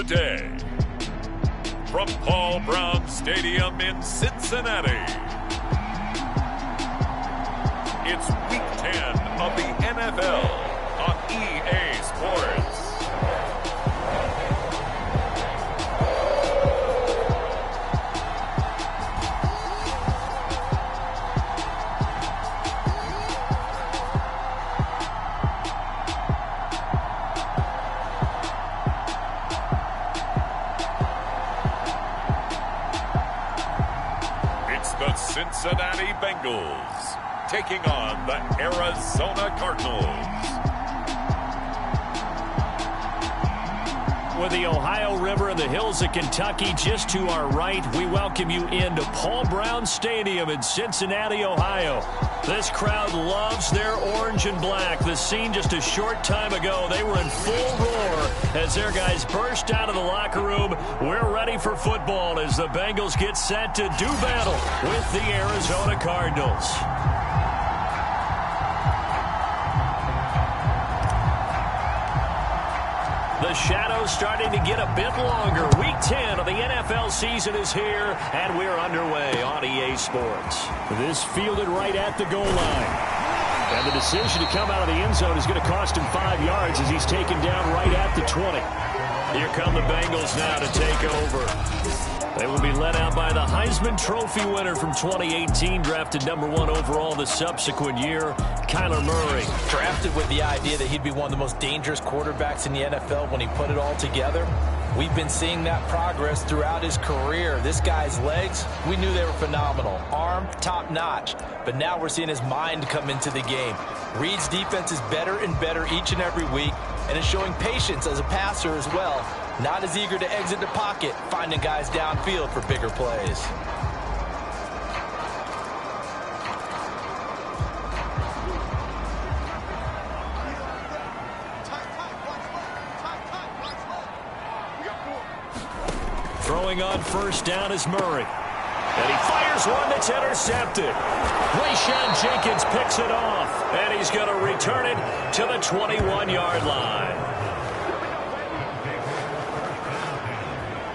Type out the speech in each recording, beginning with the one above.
today. From Paul Brown Stadium in Cincinnati, it's Week 10 of the NFL on EA Sports. The Cincinnati Bengals taking on the Arizona Cardinals. With the Ohio River and the hills of Kentucky just to our right, we welcome you into Paul Brown Stadium in Cincinnati, Ohio. This crowd loves their orange and black. The scene just a short time ago, they were in full roar as their guys burst out of the locker room. We're ready for football as the Bengals get set to do battle with the Arizona Cardinals. The shadow's starting to get a bit longer. Week 10 of the NFL season is here, and we're underway on EA Sports. This fielded right at the goal line. And the decision to come out of the end zone is going to cost him 5 yards as he's taken down right at the 20. Here come the Bengals now to take over. They will be led out by the Heisman Trophy winner from 2018, drafted #1 overall the subsequent year, Kyler Murray. Drafted with the idea that he'd be one of the most dangerous quarterbacks in the NFL when he put it all together. We've been seeing that progress throughout his career. This guy's legs, we knew they were phenomenal. Arm, top-notch. But now we're seeing his mind come into the game. Reed's defense is better and better each and every week, and is showing patience as a passer as well. Not as eager to exit the pocket, finding guys downfield for bigger plays. Throwing on first down is Murray. And he fires one that's intercepted. Rayshawn Jenkins picks it off, and he's going to return it to the 21-yard line.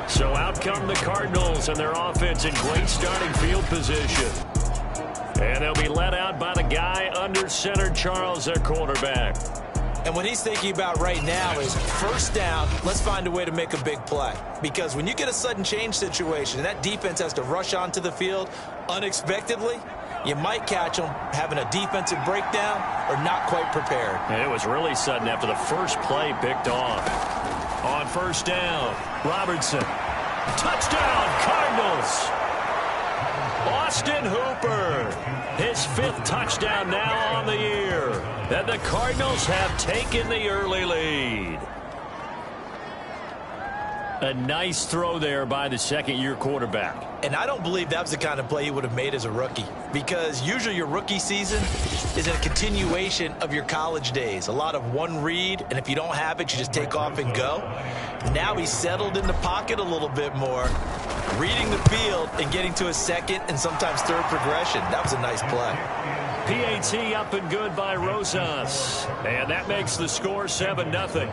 So out come the Cardinals and their offense in great starting field position. And they'll be led out by the guy under center, Charles, their quarterback. And what he's thinking about right now is first down, let's find a way to make a big play. Because when you get a sudden change situation and that defense has to rush onto the field unexpectedly, you might catch them having a defensive breakdown or not quite prepared. And it was really sudden after the first play picked off. On first down, Robertson. Touchdown, Cardinals. Austin Hooper. His 5th touchdown now on the year. And the Cardinals have taken the early lead. A nice throw there by the second-year quarterback. And I don't believe that was the kind of play he would have made as a rookie. Because usually your rookie season is a continuation of your college days. A lot of one read, and if you don't have it, you just take off and go. Now he's settled in the pocket a little bit more, reading the field and getting to a second and sometimes third progression. That was a nice play. PAT up and good by Rosas. And that makes the score 7-0.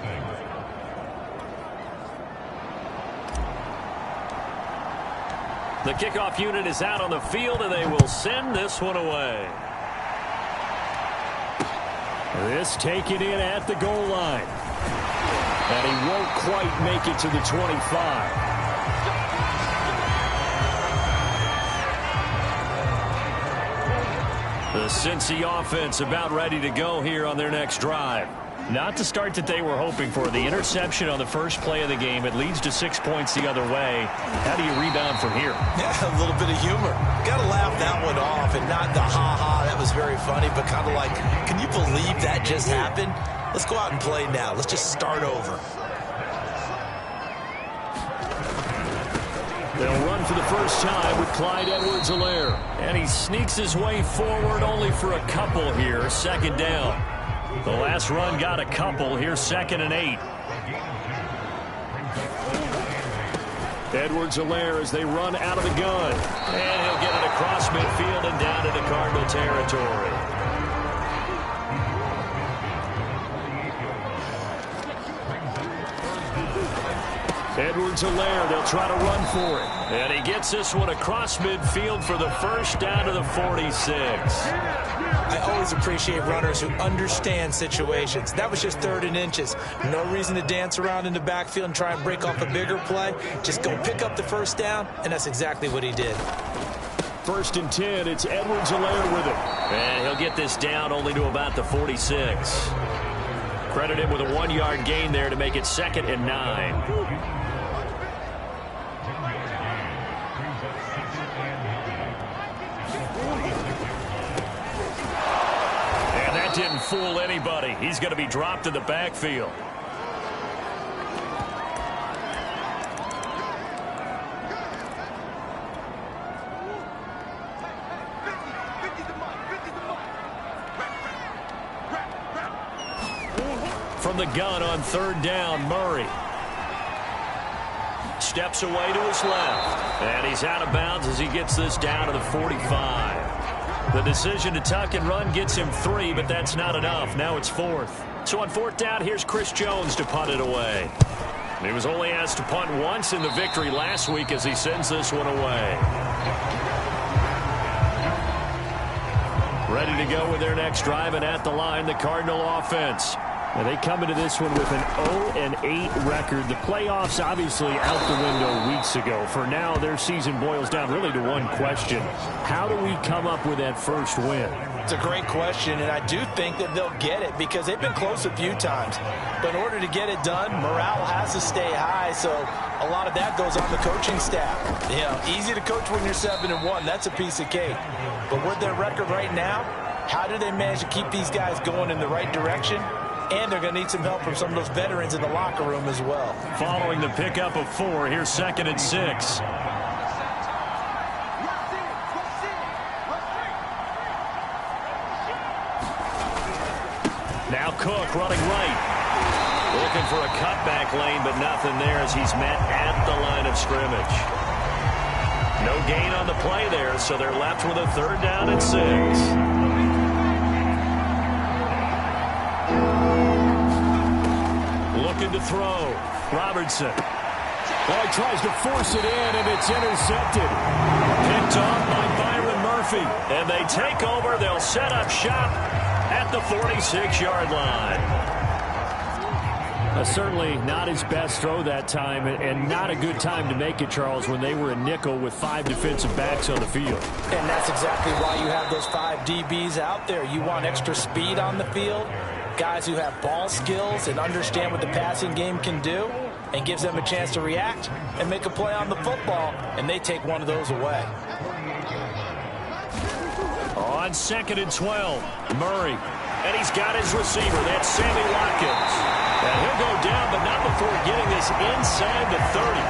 The kickoff unit is out on the field, and they will send this one away. This taken in at the goal line. And he won't quite make it to the 25. The Cincy offense about ready to go here on their next drive. Not the start that they were hoping for. The interception on the first play of the game. It leads to 6 points the other way. How do you rebound from here? Yeah, a little bit of humor. Got to laugh that one off and not the ha-ha. That was very funny, but kind of like, can you believe that just happened? Let's go out and play now. Let's just start over. They'll run for the first time with Clyde Edwards-Helaire. And he sneaks his way forward only for a couple here. Second down. The last run got a couple. Here's 2nd and 8. Edwards-Helaire as they run out of the gun. And he'll get it across midfield and down into Cardinal territory. Edwards-Helaire, they'll try to run for it. And he gets this one across midfield for the first down to the 46. I always appreciate runners who understand situations. That was just 3rd and inches. No reason to dance around in the backfield and try and break off a bigger play. Just go pick up the first down, and that's exactly what he did. 1st and 10, it's Edwards-Helaire with it. And he'll get this down only to about the 46. Credit him with a 1-yard gain there to make it 2nd and 9. Didn't fool anybody. He's going to be dropped in the backfield. From the gun on 3rd down, Murray steps away to his left, and he's out of bounds as he gets this down to the 45. The decision to tuck and run gets him 3, but that's not enough. Now it's 4th. So on 4th down, here's Chris Jones to punt it away. He was only asked to punt once in the victory last week as he sends this one away. Ready to go with their next drive, and at the line, the Cardinal offense. Now they come into this one with an 0-8 record. The playoffs obviously out the window weeks ago. For now, their season boils down really to one question. How do we come up with that first win? It's a great question, and I do think that they'll get it because they've been close a few times. But in order to get it done, morale has to stay high, so a lot of that goes on the coaching staff. You know, easy to coach when you're 7-1. That's a piece of cake. But with their record right now, how do they manage to keep these guys going in the right direction? And they're going to need some help from some of those veterans in the locker room as well. Following the pickup of 4, here's 2nd and 6. Now Cook running right. Looking for a cutback lane, but nothing there as he's met at the line of scrimmage. No gain on the play there, so they're left with a 3rd down and 6. Looking to throw. Robertson. Well, he tries to force it in, and it's intercepted. Picked off by Byron Murphy. And they take over. They'll set up shop at the 46-yard line. Certainly not his best throw that time, and not a good time to make it, Charles, when they were in nickel with 5 defensive backs on the field. And that's exactly why you have those 5 DBs out there. You want extra speed on the field, guys who have ball skills and understand what the passing game can do, and gives them a chance to react and make a play on the football, and they take one of those away. On 2nd and 12, Murray. And he's got his receiver. That's Sammy Watkins. And he'll go down, but not before getting this inside the 30.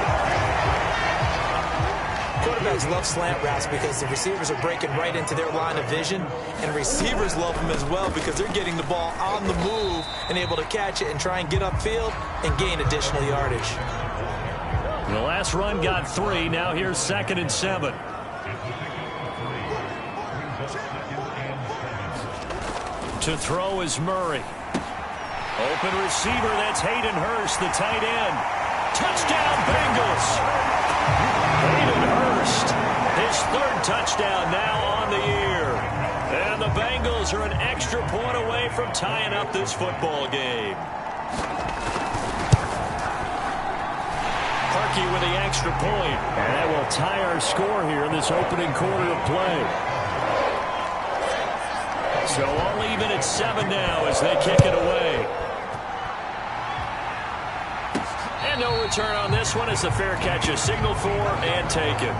Quarterbacks love slant routes because the receivers are breaking right into their line of vision, and receivers love them as well because they're getting the ball on the move and able to catch it and try and get upfield and gain additional yardage. The last run got 3. Now here's 2nd and 7. To throw is Murray. Open receiver, that's Hayden Hurst, the tight end. Touchdown, Bengals! Hayden Hurst, his 3rd touchdown now on the year. And the Bengals are an extra point away from tying up this football game. Harkey with the extra point. And that will tie our score here in this opening quarter of play. So all even at 7 now as they kick it away. And no return on this one as the fair catch is signaled for and taken.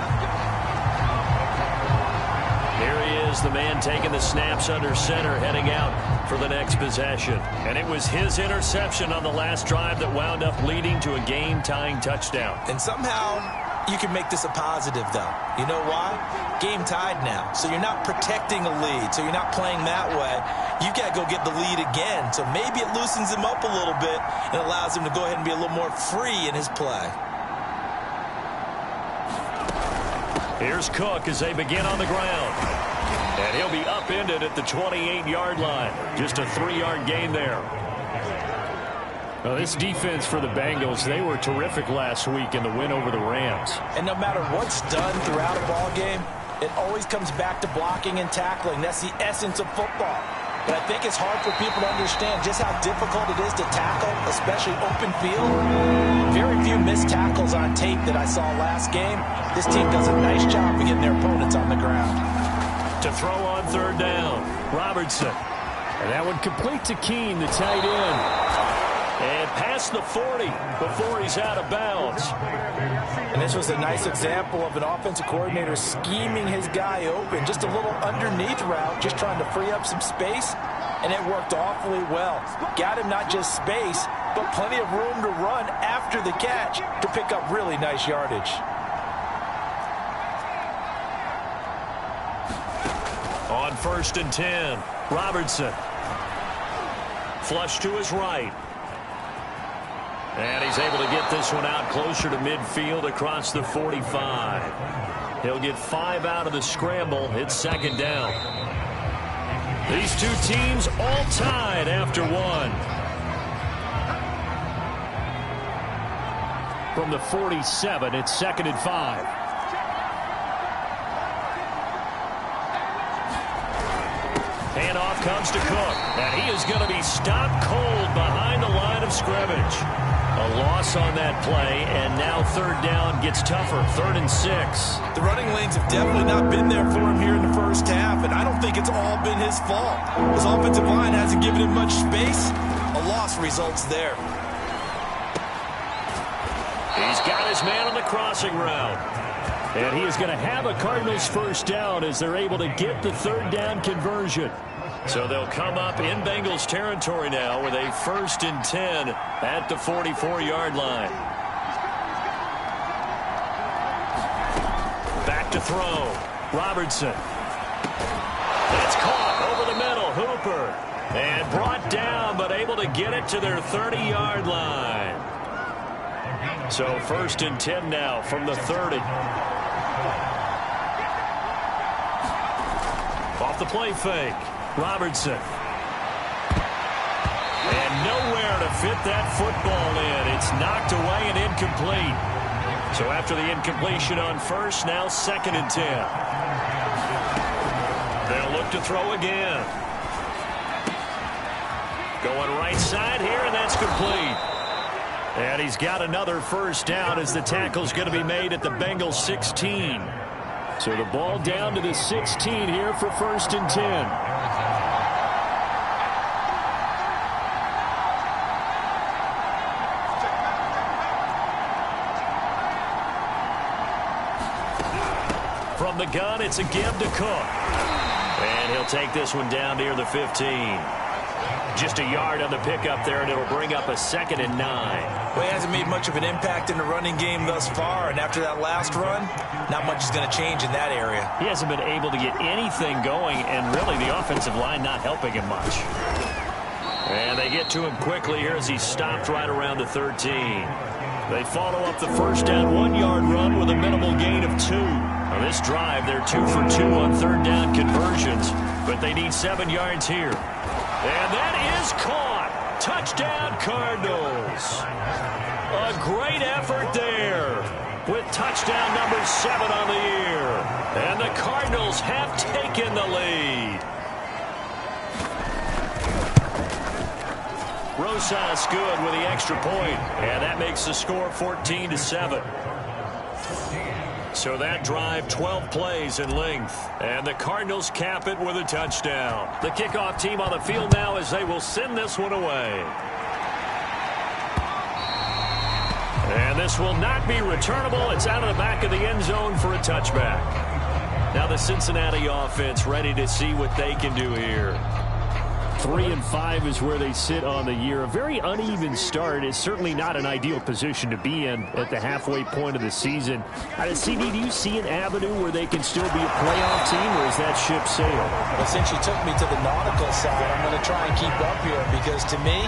Here he is, the man taking the snaps under center, heading out for the next possession. And it was his interception on the last drive that wound up leading to a game-tying touchdown. And somehow you can make this a positive, though. You know why? Game tied now. So you're not protecting a lead. So you're not playing that way. You've got to go get the lead again. So maybe it loosens him up a little bit and allows him to go ahead and be a little more free in his play. Here's Cook as they begin on the ground. And he'll be upended at the 28-yard line. Just a 3-yard gain there. Well, this defense for the Bengals, they were terrific last week in the win over the Rams. And no matter what's done throughout a ball game, it always comes back to blocking and tackling. That's the essence of football. But I think it's hard for people to understand just how difficult it is to tackle, especially open field. Very few missed tackles on tape that I saw last game. This team does a nice job of getting their opponents on the ground. To throw on third down, Robertson. And that one complete to Keene, the tight end. And past the 40 before he's out of bounds. And this was a nice example of an offensive coordinator scheming his guy open. Just a little underneath route, just trying to free up some space. And it worked awfully well. Got him not just space, but plenty of room to run after the catch to pick up really nice yardage. On 1st and 10, Robertson. Flush to his right. And he's able to get this one out closer to midfield across the 45. He'll get 5 out of the scramble. It's second down. These two teams all tied after one. From the 47, it's 2nd and 5. Handoff comes to Cook, and he is going to be stopped cold behind the line of scrimmage. A loss on that play, and now third down gets tougher, 3rd and 6. The running lanes have definitely not been there for him here in the first half, and I don't think it's all been his fault. His offensive line hasn't given him much space. A loss results there. He's got his man on the crossing route. And he is going to have a Cardinals first down as they're able to get the third down conversion. So they'll come up in Bengals territory now with a 1st and 10 at the 44-yard line. Back to throw. Robertson. It's caught over the middle. Hooper. And brought down, but able to get it to their 30-yard line. So 1st and 10 now from the 30. Off the play fake. Robertson. And nowhere to fit that football in. It's knocked away and incomplete. So after the incompletion on 1st, now 2nd and 10. They'll look to throw again. Going right side here, and that's complete. And he's got another first down as the tackle's going to be made at the Bengals 16. So the ball down to the 16 here for 1st and 10. From the gun, it's a give to Cook. And he'll take this one down near the 15. Just a yard on the pickup there, and it'll bring up a 2nd and 9. Well, he hasn't made much of an impact in the running game thus far, and after that last run, not much is going to change in that area. He hasn't been able to get anything going, and really the offensive line not helping him much. And they get to him quickly here as he's stopped right around the 13. They follow up the first down 1-yard run with a minimal gain of 2. On this drive, they're 2 for 2 on third down conversions, but they need 7 yards here. And that is caught. Touchdown, Cardinals. A great effort there with touchdown number 7 on the year. And the Cardinals have taken the lead. Rosas good with the extra point, and that makes the score 14-7. So that drive, 12 plays in length. And the Cardinals cap it with a touchdown. The kickoff team on the field now as they will send this one away. And this will not be returnable. It's out of the back of the end zone for a touchback. Now the Cincinnati offense ready to see what they can do here. 3-5 is where they sit on the year. A very uneven start is certainly not an ideal position to be in at the halfway point of the season. CD, do you see an avenue where they can still be a playoff team, or is that ship sailed? Well, since you took me to the nautical side, I'm going to try and keep up here because to me,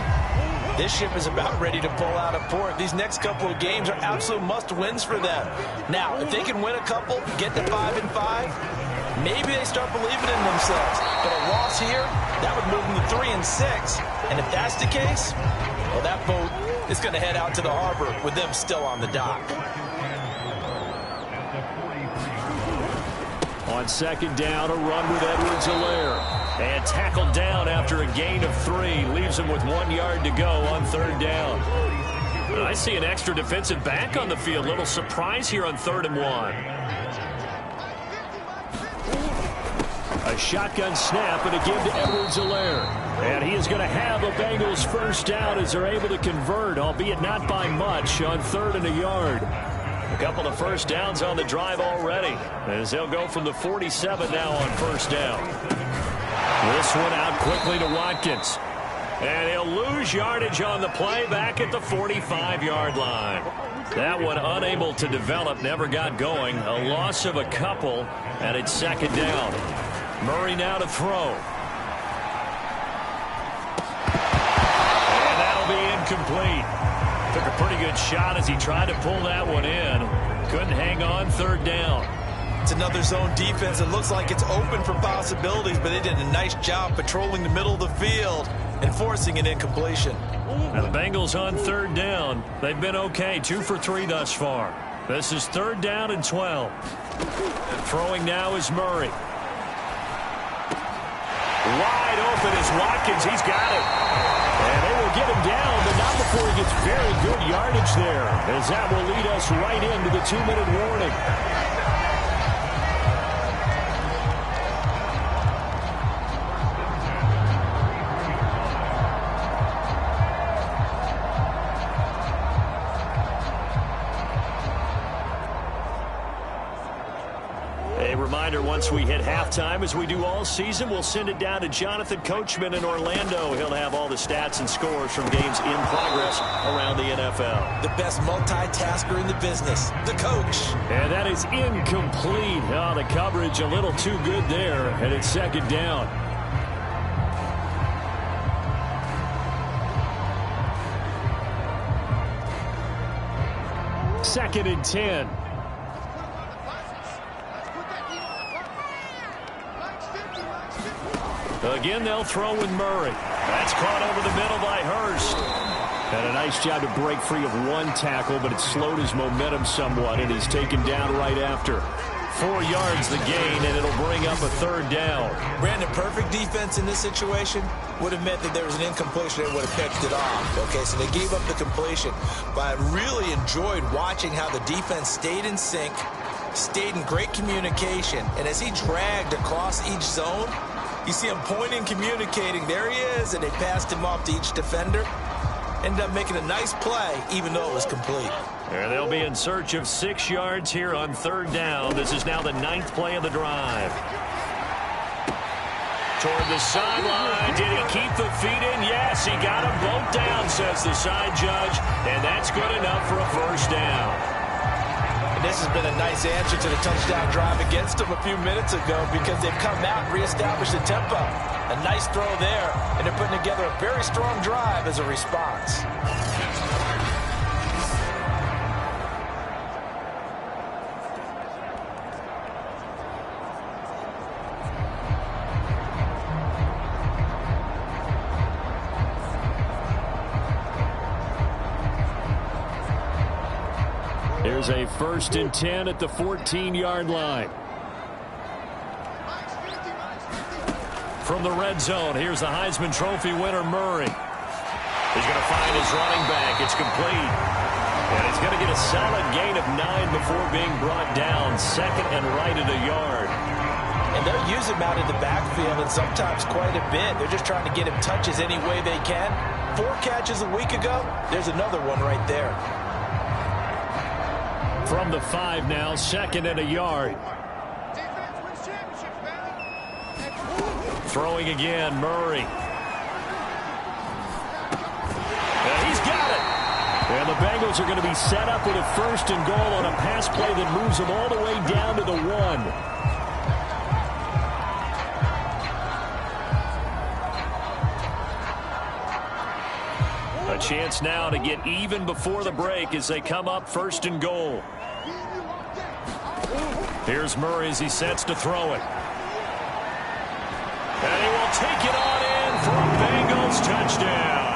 this ship is about ready to pull out of port. These next couple of games are absolute must-wins for them. Now, if they can win a couple, get to 5-5, maybe they start believing in themselves. But a loss here, that would move them to 3-6. And if that's the case, Well, that boat is going to head out to the harbor with them still on the dock. On second down, a run with Edwards-Helaire. And tackled down after a gain of 3. Leaves him with 1 yard to go on third down. And I see an extra defensive back on the field. Little surprise here on 3rd and 1. A shotgun snap and a give to Edwards-Helaire. And he is going to have a Bengals first down as they're able to convert, albeit not by much, on 3rd and a yard. A couple of first downs on the drive already, as they'll go from the 47 now on first down. This one out quickly to Watkins. And he'll lose yardage on the play back at the 45-yard line. That one unable to develop, never got going. A loss of a couple, and it's second down. Murray now to throw. And that'll be incomplete. Took a pretty good shot as he tried to pull that one in. Couldn't hang on, third down. It's another zone defense. It looks like it's open for possibilities, but they did a nice job patrolling the middle of the field and forcing an incompletion. Now the Bengals on third down. They've been okay, 2 for 3 thus far. This is 3rd down and 12. And throwing now is Murray. Wide open is Watkins. He's got it. And they will get him down, but not before he gets very good yardage there, as that will lead us right into the 2-minute warning. Once we hit halftime, as we do all season, we'll send it down to Jonathan Coachman in Orlando. He'll have all the stats and scores from games in progress around the NFL. The best multitasker in the business, the coach. And that is incomplete. Oh, the coverage a little too good there, and it's second down. Second and 10. Again, they'll throw with Murray. That's caught over the middle by Hurst. And a nice job to break free of one tackle, but it slowed his momentum somewhat, and he's taken down right after. 4 yards the gain, and it'll bring up a third down. Brandon, perfect defense in this situation would have meant that there was an incompletion and would have picked it off. Okay, so they gave up the completion. But I really enjoyed watching how the defense stayed in sync, stayed in great communication, and as he dragged across each zone, you see him pointing, communicating. There he is, and they passed him off to each defender. Ended up making a nice play, even though it was complete. And they'll be in search of 6 yards here on third down. This is now the 9th play of the drive. Toward the sideline. Did he keep the feet in? Yes, he got them both down, says the side judge. And that's good enough for a first down. And this has been a nice answer to the touchdown drive against them a few minutes ago, because they've come out and reestablished the tempo. A nice throw there, and they're putting together a very strong drive as a response. Here's a 1st and 10 at the 14-yard line. From the red zone, here's the Heisman Trophy winner, Murray. He's going to find his running back. It's complete. And he's going to get a solid gain of 9 before being brought down. 2nd and right at a yard. And they'll use him out in the backfield, and sometimes quite a bit. They're just trying to get him touches any way they can. 4 catches a week ago. There's another one right there. From the 5 now, 2nd and a yard. Throwing again, Murray. And he's got it. And the Bengals are going to be set up with a 1st and goal on a pass play that moves them all the way down to the 1. A chance now to get even before the break as they come up 1st and goal. Here's Murray as he sets to throw it. And he will take it on in for a Bengals touchdown.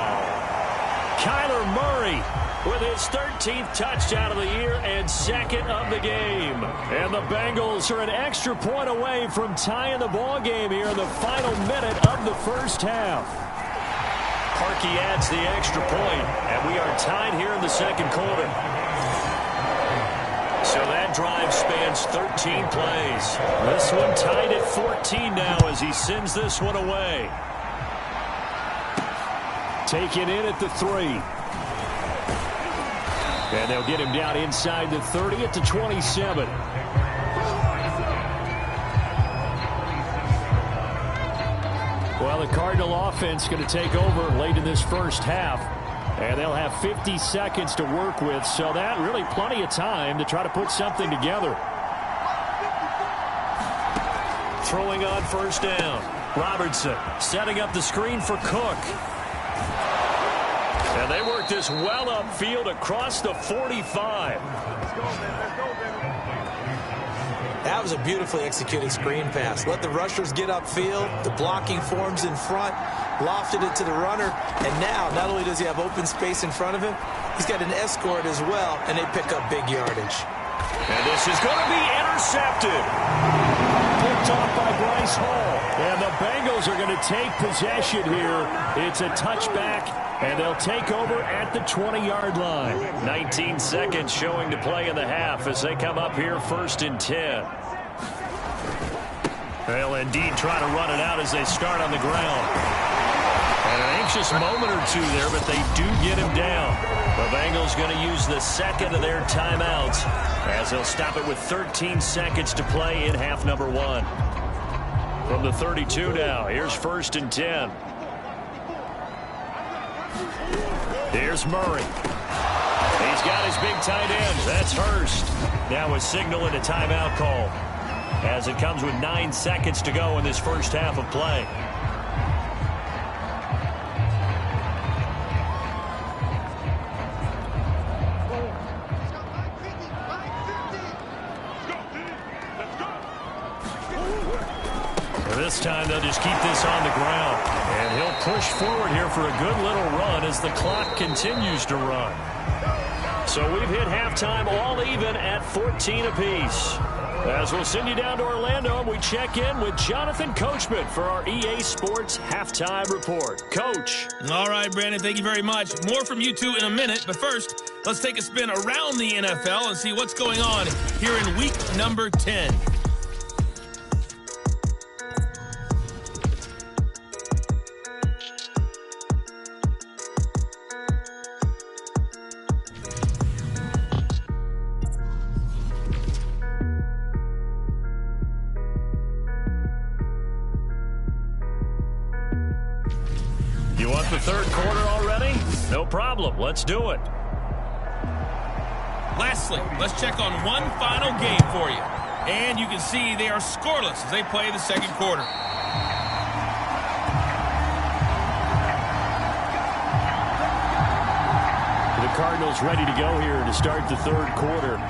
Kyler Murray with his 13th touchdown of the year and second of the game. And the Bengals are an extra point away from tying the ball game here in the final minute of the first half. Parkey adds the extra point, and we are tied here in the second quarter. So that drive spans 13 plays. This one tied at 14 now as he sends this one away. Taken in at the 3. And they'll get him down inside the 30 at the 27. Well, the Cardinal offense going to take over late in this first half. And they'll have 50 seconds to work with, so that really plenty of time to try to put something together. Throwing on first down. Robertson setting up the screen for Cook. And they work this well upfield across the 45. That was a beautifully executed screen pass. Let the rushers get upfield. The blocking forms in front. Lofted it to the runner. And now, not only does he have open space in front of him, he's got an escort as well, and they pick up big yardage. And this is going to be intercepted. Picked off by Bryce Hall. And the Bengals are going to take possession here. It's a touchback, and they'll take over at the 20-yard line. 19 seconds showing to play in the half as they come up here 1st and 10. They'll indeed try to run it out as they start on the ground. And an anxious moment or two there, but they do get him down. The Bengals going to use the second of their timeouts as they'll stop it with 13 seconds to play in half number 1. From the 32 now, here's 1st and 10. Here's Murray. He's got his big tight end. That's Hurst. Now a signal and a timeout call as it comes with 9 seconds to go in this first half of play. This time they'll just keep this on the ground. And he'll push forward here for a good little run as the clock continues to run. So we've hit halftime all even at 14 apiece. As we'll send you down to Orlando, we check in with Jonathan Coachman for our EA Sports Halftime Report. Coach. All right, Brandon, thank you very much. More from you two in a minute, but first, let's take a spin around the NFL and see what's going on here in week number 10. You want the third quarter already? No problem. Let's do it. Lastly, let's check on one final game for you. And you can see they are scoreless as they play the second quarter. The Cardinals ready to go here to start the third quarter.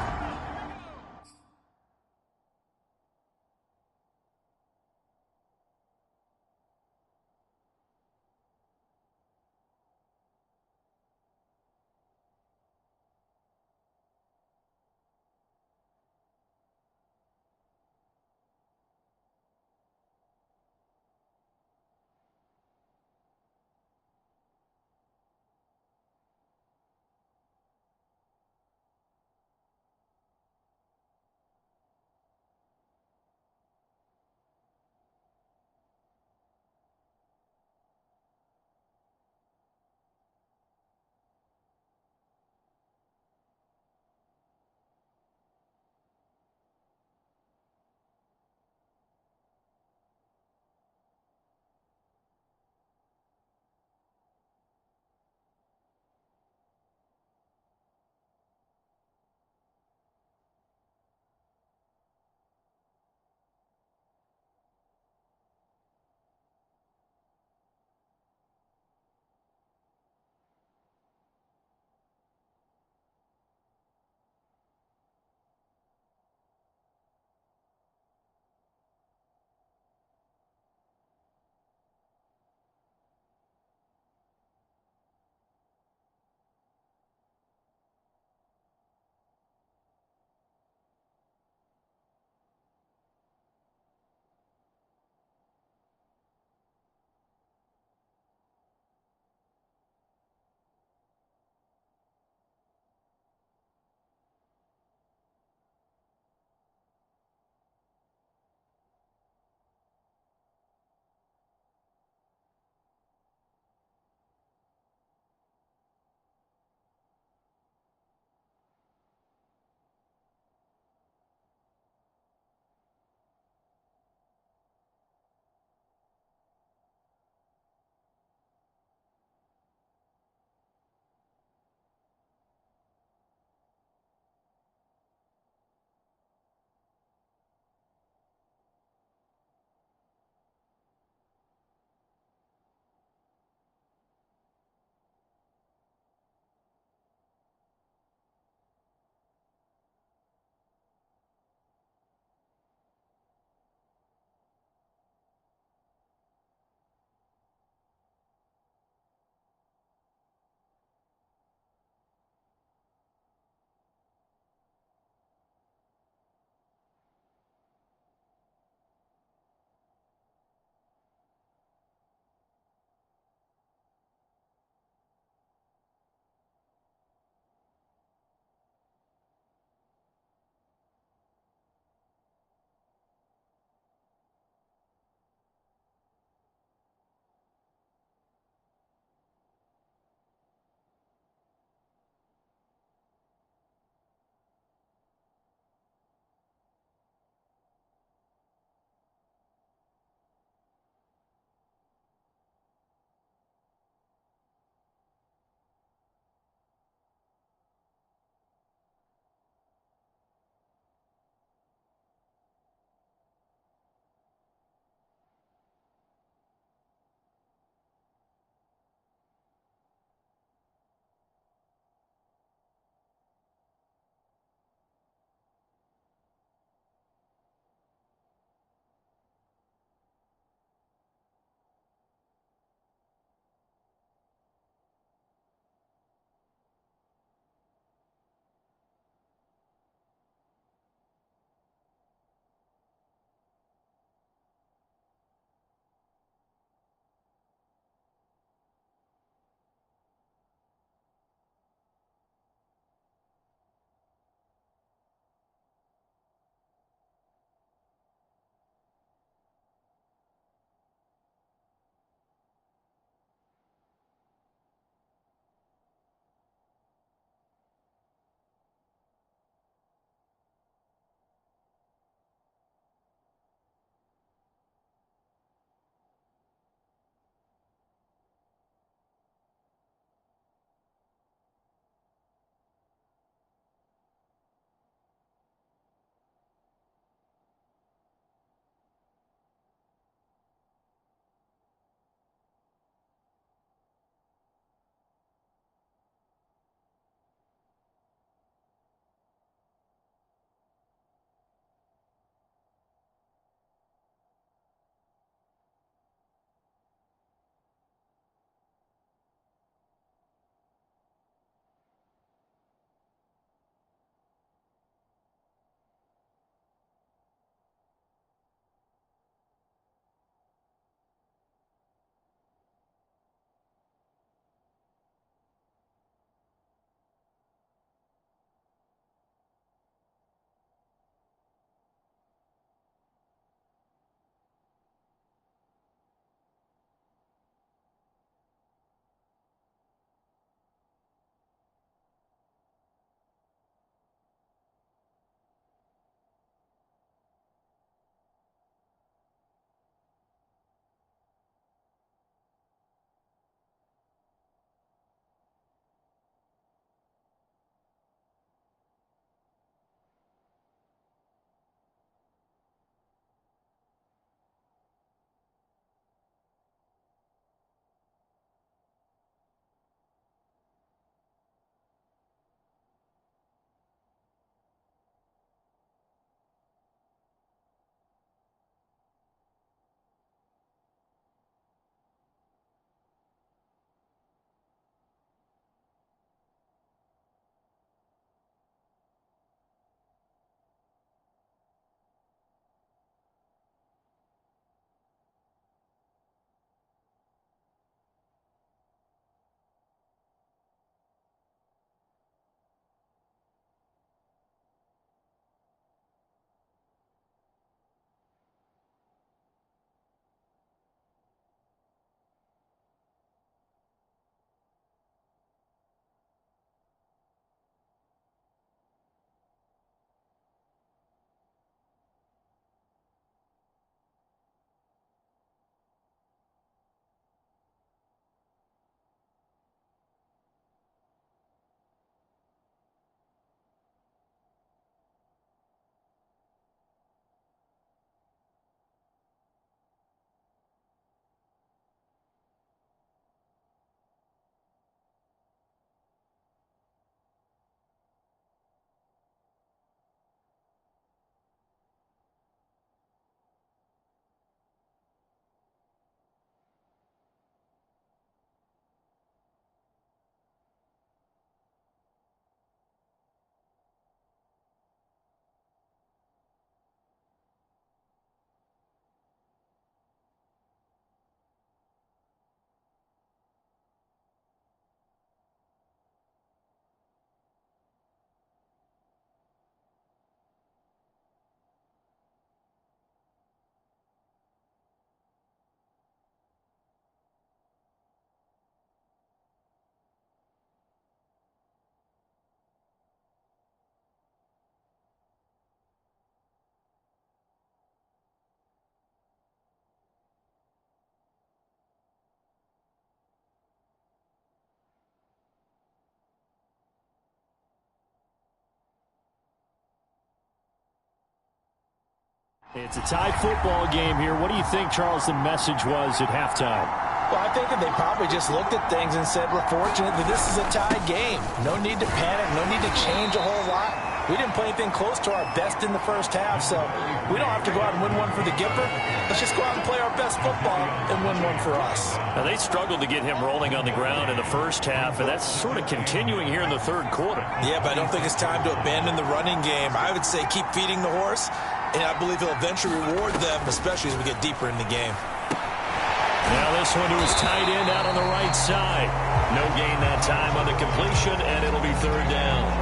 It's a tie football game here. What do you think, Charles, the message was at halftime? Well, I think that they probably just looked at things and said, we're fortunate that this is a tie game. No need to panic. No need to change a whole lot. We didn't play anything close to our best in the first half, so we don't have to go out and win one for the Gipper. Let's just go out and play our best football and win one for us. Now, they struggled to get him rolling on the ground in the first half, and that's sort of continuing here in the third quarter. Yeah, but I don't think it's time to abandon the running game. I would say keep feeding the horse, and I believe he'll eventually reward them, especially as we get deeper in the game. Now this one to his tight end out on the right side. No gain that time on the completion, and it'll be third down.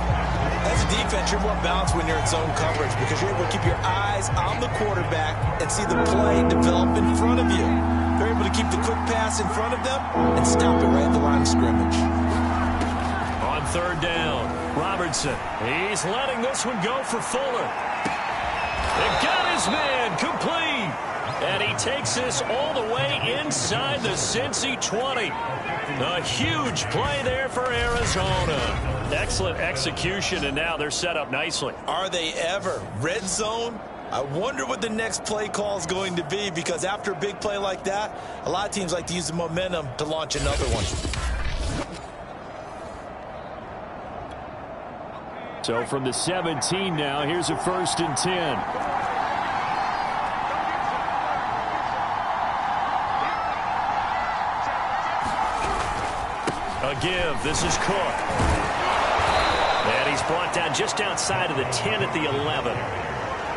As a defense, you're more balanced when you're in zone coverage because you're able to keep your eyes on the quarterback and see the play develop in front of you. You're able to keep the quick pass in front of them and stop it right at the line of scrimmage. On third down, Robertson. He's letting this one go for Fuller. It got his man complete. And he takes this all the way inside the Cincy 20. A huge play there for Arizona. Excellent execution, and now they're set up nicely. Are they ever? Red zone? I wonder what the next play call is going to be, because after a big play like that, a lot of teams like to use the momentum to launch another one. So from the 17 now, here's a 1st and 10. A give. This is Cook. And he's brought down just outside of the 10 at the 11.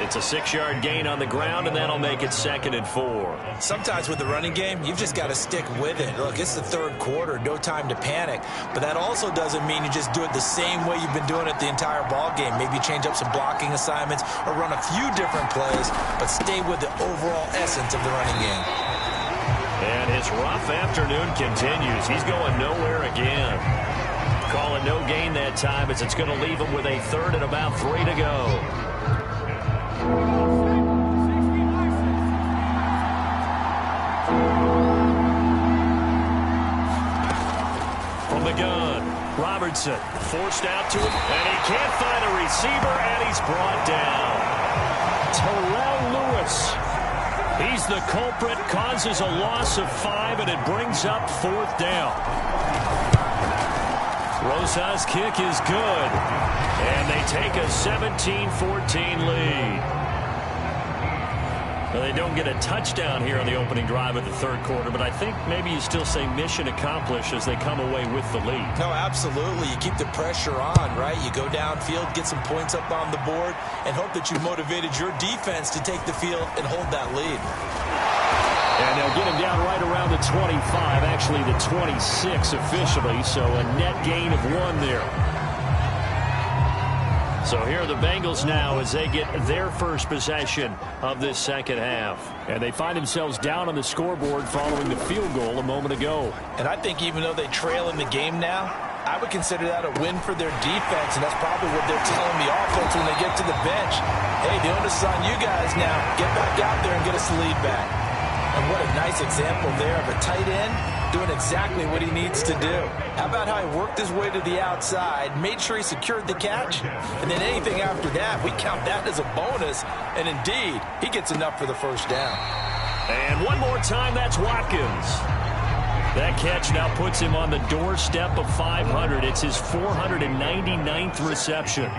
It's a 6-yard gain on the ground, and that'll make it 2nd and 4. Sometimes with the running game, you've just got to stick with it. Look, it's the third quarter, no time to panic. But that also doesn't mean you just do it the same way you've been doing it the entire ball game. Maybe change up some blocking assignments or run a few different plays, but stay with the overall essence of the running game. And his rough afternoon continues. He's going nowhere again. Call it no gain that time, as it's going to leave him with a 3rd and about 3 to go. From the gun, Robertson forced out to him, and he can't find a receiver, and he's brought down. Terrell Lewis. He's the culprit, causes a loss of 5, and it brings up 4th down. Rosa's kick is good, and they take a 17-14 lead. Well, they don't get a touchdown here on the opening drive of the third quarter, but I think maybe you still say mission accomplished as they come away with the lead. No, absolutely. You keep the pressure on, right? You go downfield, get some points up on the board, and hope that you motivated your defense to take the field and hold that lead. And they'll get him down right around the 25, actually the 26 officially, so a net gain of 1 there. So here are the Bengals now as they get their first possession of this second half. And they find themselves down on the scoreboard following the field goal a moment ago. And I think even though they trail in the game now, I would consider that a win for their defense, and that's probably what they're telling the offense when they get to the bench. Hey, the onus is on you guys now. Get back out there and get us the lead back. And what a nice example there of a tight end doing exactly what he needs to do. How about how he worked his way to the outside, made sure he secured the catch, and then anything after that, we count that as a bonus, and indeed, he gets enough for the first down. And one more time, that's Watkins. That catch now puts him on the doorstep of 500. It's his 499th reception.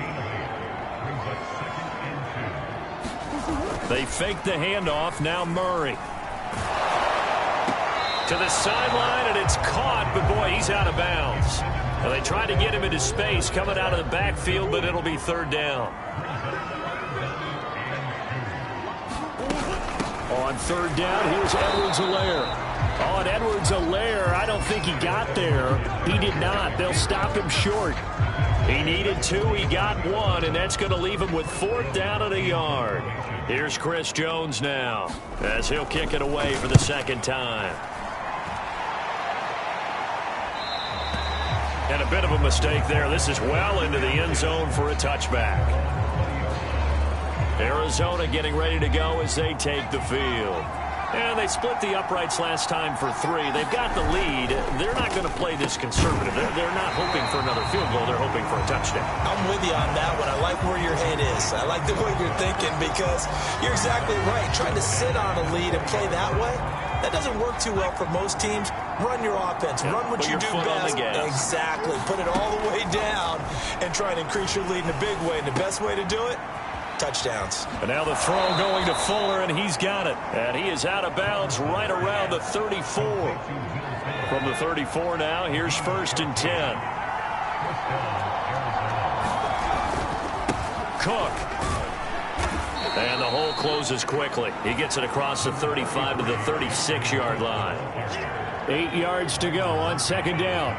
They fake the handoff, now Murray. To the sideline, and it's caught, but boy, he's out of bounds. Well, they tried to get him into space coming out of the backfield, but it'll be third down. On third down, here's Edwards-Helaire. Oh, and Edwards-Helaire, I don't think he got there. He did not. They'll stop him short. He needed 2, he got 1, and that's going to leave him with 4th down and a yard. Here's Chris Jones now, as he'll kick it away for the second time. And a bit of a mistake there. This is well into the end zone for a touchback. Arizona getting ready to go as they take the field. And they split the uprights last time for 3. They've got the lead. They're not going to play this conservative. They're not hoping for another field goal. They're hoping for a touchdown. I'm with you on that one. I like where your head is. I like the way you're thinking because you're exactly right. Trying to sit on a lead and play that way, that doesn't work too well for most teams. Run your offense. Run what you do best. Exactly. Put it all the way down and try and increase your lead in a big way. And the best way to do it, touchdowns. And now the throw going to Fuller, and he's got it. And he is out of bounds right around the 34. From the 34 now, here's 1st and 10. Cook. And the hole closes quickly. He gets it across the 35 to the 36-yard line. 8 yards to go on 2nd down.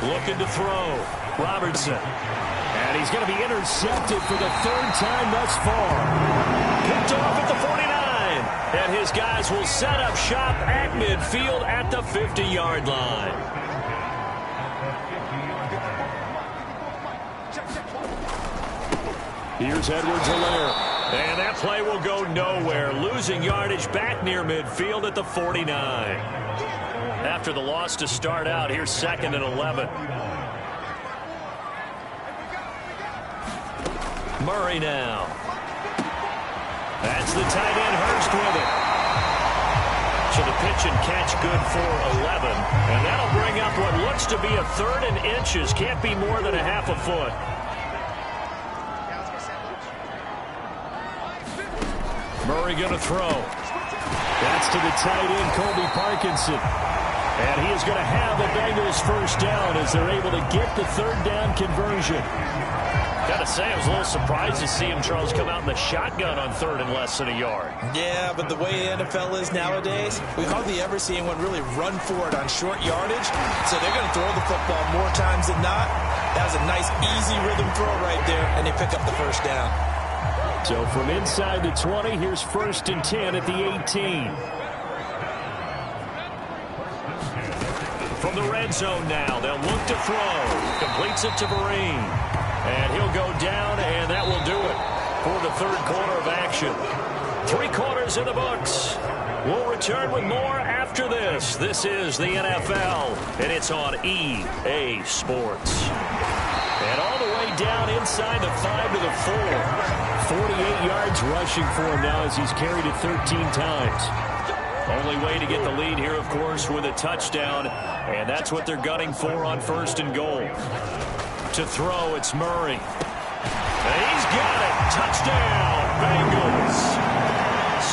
Looking to throw. Robertson. And he's going to be intercepted for the 3rd time thus far. Picked off at the 49. And his guys will set up shop at midfield at the 50-yard line. Here's Edwards-Helaire. And that play will go nowhere. Losing yardage back near midfield at the 49. After the loss to start out, here's 2nd and 11. Murray now. That's the tight end, Hurst with it. So the pitch and catch good for 11. And that'll bring up what looks to be a 3rd and inches. Can't be more than a half a foot. Murray going to throw. That's to the tight end, Colby Parkinson. And he is going to have the Bengals 1st down as they're able to get the 3rd down conversion. Got to say, I was a little surprised to see him, Charles, come out in the shotgun on 3rd and less than a yard. Yeah, but the way the NFL is nowadays, we hardly ever see anyone really run for it on short yardage. So they're going to throw the football more times than not. That was a nice, easy rhythm throw right there, and they pick up the 1st down. So from inside the 20, here's 1st and 10 at the 18. From the red zone now, they'll look to throw. Completes it to Vereen. And he'll go down, and that will do it for the 3rd quarter of action. 3 quarters in the books. We'll return with more after this. This is the NFL, and it's on EA Sports. And all the way down inside the 5 to the 4. 48 yards rushing for him now as he's carried it 13 times. Only way to get the lead here, of course, with a touchdown, and that's what they're gunning for on 1st and goal. To throw, it's Murray. And he's got it. Touchdown, Bengals.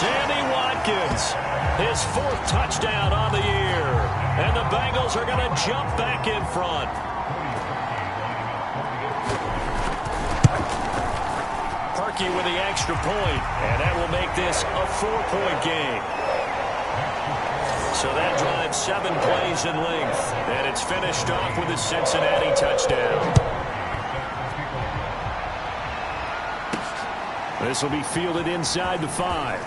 Sammy Watkins, his 4th touchdown on the year. And the Bengals are going to jump back in front. Parkey with the extra point, and that will make this a 4-point game. So that drives 7 plays in length, and it's finished off with a Cincinnati touchdown. This will be fielded inside the 5.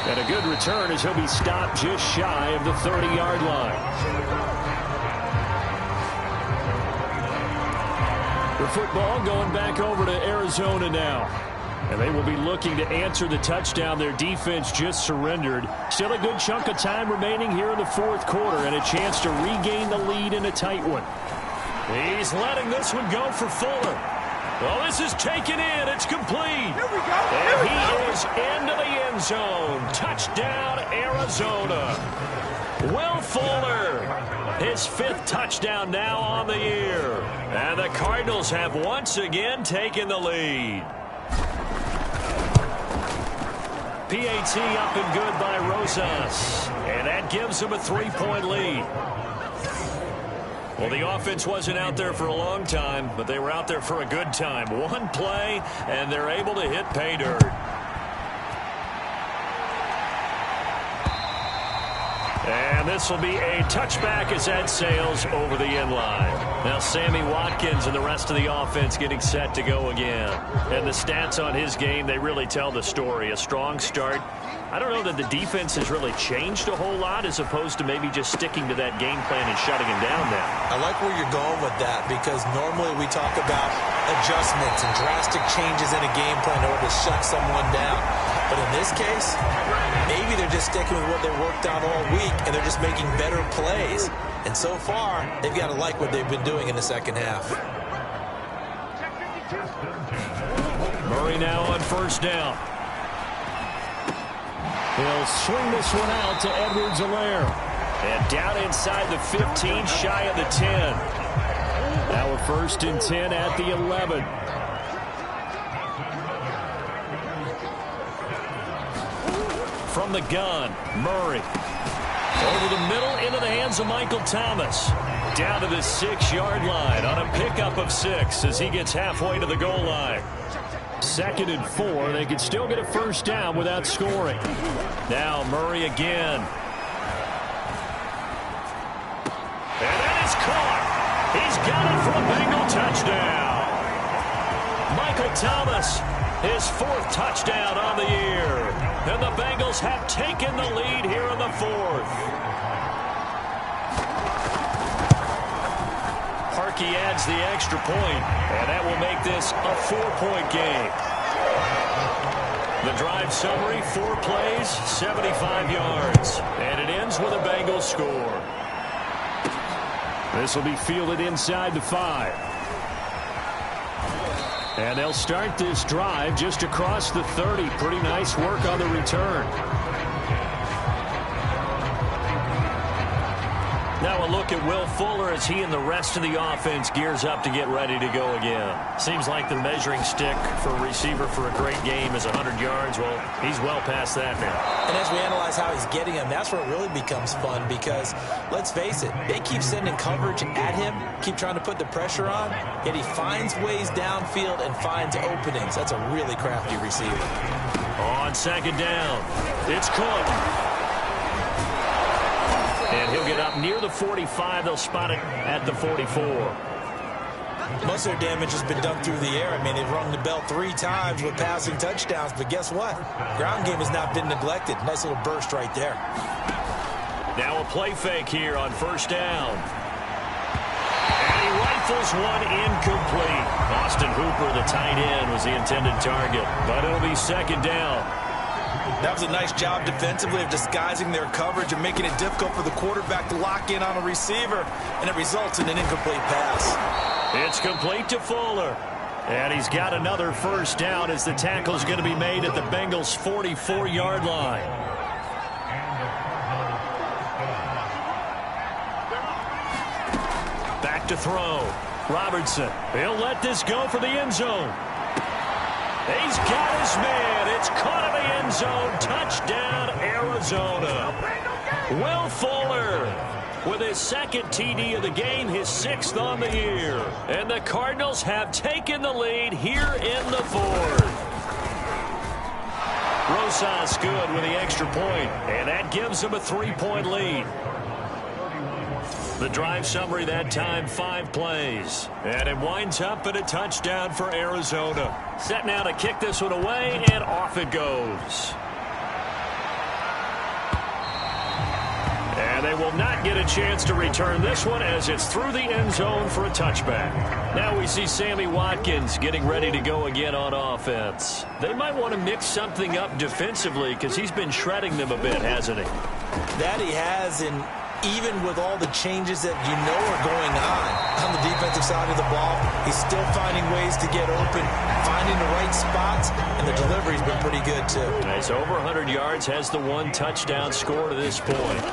And a good return as he'll be stopped just shy of the 30-yard line. The football going back over to Arizona now. And they will be looking to answer the touchdown their defense just surrendered. Still a good chunk of time remaining here in the 4th quarter and a chance to regain the lead in a tight one. He's letting this one go for Fuller. Well, this is taken in. It's complete. Here we go. And he is into the end zone. Touchdown, Arizona. Will Fuller, his 5th touchdown now on the year. And the Cardinals have once again taken the lead. PAT up and good by Rosas. And that gives them a 3-point lead. Well, the offense wasn't out there for a long time, but they were out there for a good time. 1 play, and they're able to hit pay dirt. And And this will be a touchback as that sails over the end line. Now Sammy Watkins and the rest of the offense getting set to go again. And the stats on his game, they really tell the story. A strong start. I don't know that the defense has really changed a whole lot as opposed to maybe just sticking to that game plan and shutting him down now. I like where you're going with that because normally we talk about adjustments and drastic changes in a game plan in order to shut someone down. But in this case, maybe they're just sticking with what they worked on all week and they're just making better plays. And so far, they've got to like what they've been doing in the second half. Murray now on first down. He'll swing this one out to Edwards-Helaire. And down inside the 15, shy of the 10. Now a 1st and 10 at the 11. From the gun, Murray. Over the middle, into the hands of Michael Thomas. Down to the 6-yard line on a pickup of 6 as he gets halfway to the goal line. 2nd and 4. They can still get a first down without scoring. Now Murray again. And that is caught. He's got it for a Bengal touchdown. Michael Thomas, his 4th touchdown on the year. And the Bengals have taken the lead here in the 4th. Harkey adds the extra point, and that will make this a 4-point game. The drive summary, 4 plays, 75 yards. And it ends with a Bengals score. This will be fielded inside the 5. And they'll start this drive just across the 30. Pretty nice work on the return. Now a look at Will Fuller as he and the rest of the offense gears up to get ready to go again. Seems like the measuring stick for a receiver for a great game is 100 yards. Well, he's well past that now. And as we analyze how he's getting them, that's where it really becomes fun because, let's face it, they keep sending coverage at him, keep trying to put the pressure on, yet he finds ways downfield and finds openings. That's a really crafty receiver. On 2nd down, it's Cook. And he'll get up near the 45. They'll spot it at the 44. Most of their damage has been done through the air. I mean, they've rung the bell 3 times with passing touchdowns, but guess what? Ground game has not been neglected. Nice little burst right there. Now a play fake here on 1st down. And he rifles one incomplete. Austin Hooper, the tight end, was the intended target, but it'll be 2nd down. That was a nice job defensively of disguising their coverage and making it difficult for the quarterback to lock in on a receiver, and it results in an incomplete pass. It's complete to Fuller. And he's got another first down as the tackle's going to be made at the Bengals' 44-yard line. Back to throw. Robertson. He'll let this go for the end zone. He's got his man. It's caught in the end zone. Touchdown, Arizona. Will Fuller with his 2nd TD of the game, his 6th on the year. And the Cardinals have taken the lead here in the 4th. Rosas good with the extra point, and that gives them a 3-point lead. The drive summary that time, 5 plays. And it winds up at a touchdown for Arizona. Set now to kick this one away, and off it goes. And they will not get a chance to return this one as it's through the end zone for a touchback. Now we see Sammy Watkins getting ready to go again on offense. They might want to mix something up defensively because he's been shredding them a bit, hasn't he? That he has, and even with all the changes that you know are going on the defensive side of the ball, he's still finding ways to get open, finding the right spots, and the delivery's been pretty good too. He's over 100 yards, has the 1 touchdown score to this point.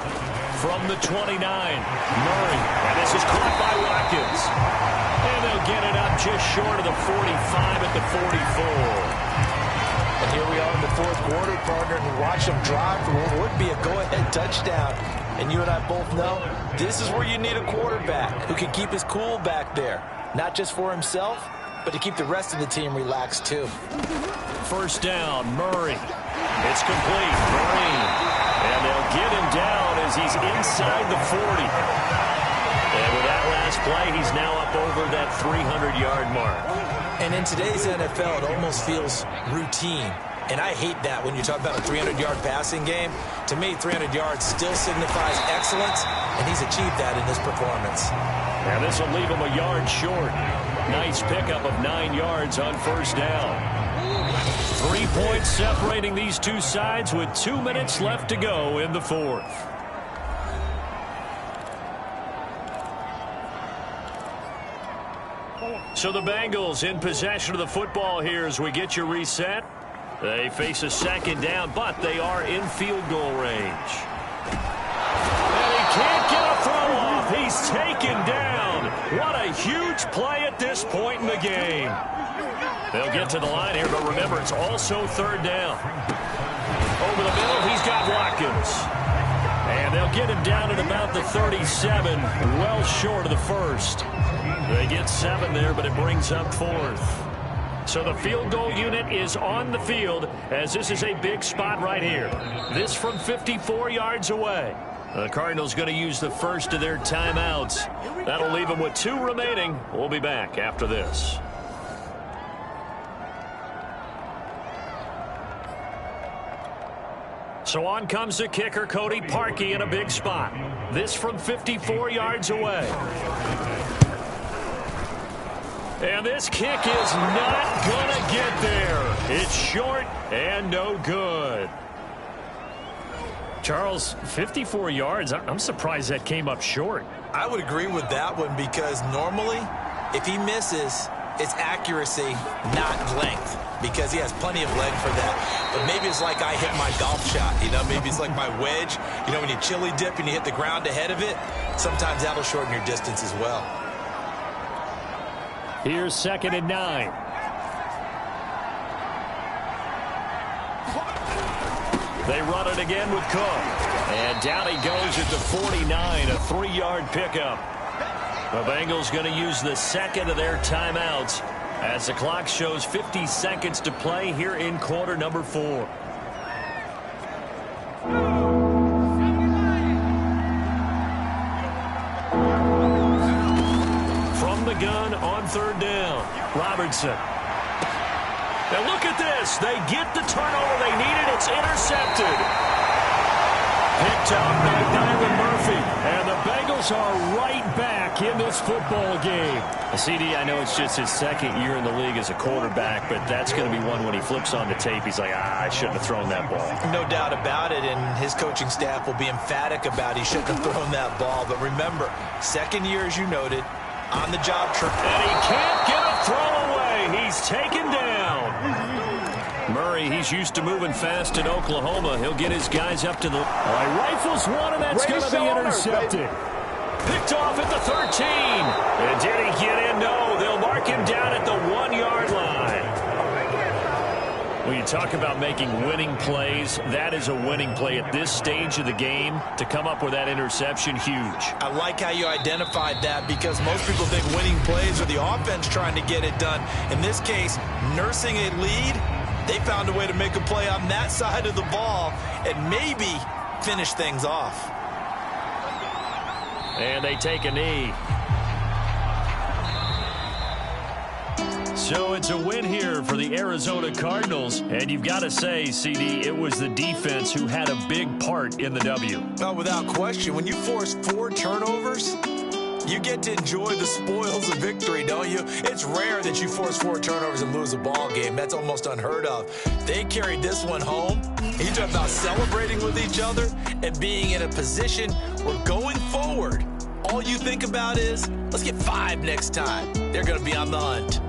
From the 29, Murray, and this is caught by Watkins. And they'll get it up just short of the 45 at the 44. And here we are in the 4th quarter, partner, and watch them drive for what would be a go-ahead touchdown. And you and I both know this is where you need a quarterback who can keep his cool back there. Not just for himself, but to keep the rest of the team relaxed too. First down, Murray. It's complete. Murray. And they'll get him down as as he's inside the 40. And with that last play, he's now up over that 300-yard mark. And in today's NFL, it almost feels routine. And I hate that when you talk about a 300-yard passing game. To me, 300 yards still signifies excellence, and he's achieved that in this performance. Now this will leave him a yard short. Nice pickup of 9 yards on first down. 3 points separating these two sides with 2 minutes left to go in the fourth. So the Bengals in possession of the football here as we get you reset. They face a second down, but they are in field goal range. And he can't get a throw off. He's taken down. What a huge play at this point in the game. They'll get to the line here, but remember, it's also third down. Over the middle, he's got Watkins. And they'll get him down at about the 37, well short of the first. They get 7 there, but it brings up fourth. So the field goal unit is on the field as this is a big spot right here. This from 54 yards away. The Cardinals going to use the first of their timeouts. That'll leave them with 2 remaining. We'll be back after this. So on comes the kicker, Cody Parkey, in a big spot. This from 54 yards away. And this kick is not going to get there. It's short and no good. Charles, 54 yards. I'm surprised that came up short. I would agree with that one because normally, if he misses, it's accuracy, not length, because he has plenty of leg for that. But maybe it's like I hit my golf shot, you know, maybe it's like my wedge. You know, when you chili dip and you hit the ground ahead of it, sometimes that'll shorten your distance as well. Here's 2nd and 9. They run it again with Cook. And down he goes at the 49, a 3-yard pickup. The Bengals going to use the second of their timeouts as the clock shows 50 seconds to play here in quarter number 4. From the gun on third down, Robertson. Now look at this. They get the turnover they needed. It's intercepted. Picked up by Dylan Murphy. And the Bengals are right back in this football game. CD, I know it's just his second year in the league as a quarterback, but that's going to be one when he flips on the tape. He's like, I shouldn't have thrown that ball. No doubt about it, and his coaching staff will be emphatic about he shouldn't have thrown that ball. But remember, second year, as you noted, on the job trip. And he can't get a throw away. He's taken down. Murray, he's used to moving fast in Oklahoma. He'll get his guys up to the... rifles one, and that's going to be intercepted. Picked off at the 13. And did he get in? No, they'll mark him down at the 1-yard line. When you talk about making winning plays, that is a winning play at this stage of the game. To come up with that interception, huge. I like how you identified that because most people think winning plays are the offense trying to get it done. In this case, nursing a lead, they found a way to make a play on that side of the ball and maybe finish things off. And they take a knee. So it's a win here for the Arizona Cardinals. And you've got to say, CD, it was the defense who had a big part in the W. Oh, without question. When you force 4 turnovers, you get to enjoy the spoils of victory, don't you? It's rare that you force 4 turnovers and lose a ball game. That's almost unheard of. They carried this one home. You talk about celebrating with each other and being in a position where going forward, all you think about is, let's get 5 next time. They're going to be on the hunt.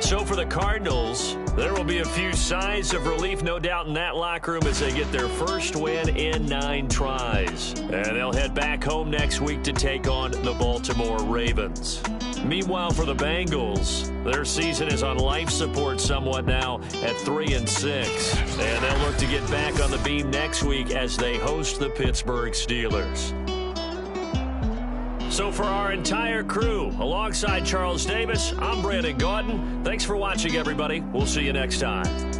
So for the Cardinals, there will be a few sighs of relief, no doubt, in that locker room as they get their first win in 9 tries. And they'll head back home next week to take on the Baltimore Ravens. Meanwhile, for the Bengals, their season is on life support somewhat now at 3-6. And they'll look to get back on the beam next week as they host the Pittsburgh Steelers. So for our entire crew, alongside Charles Davis, I'm Brandon Gaudin. Thanks for watching, everybody. We'll see you next time.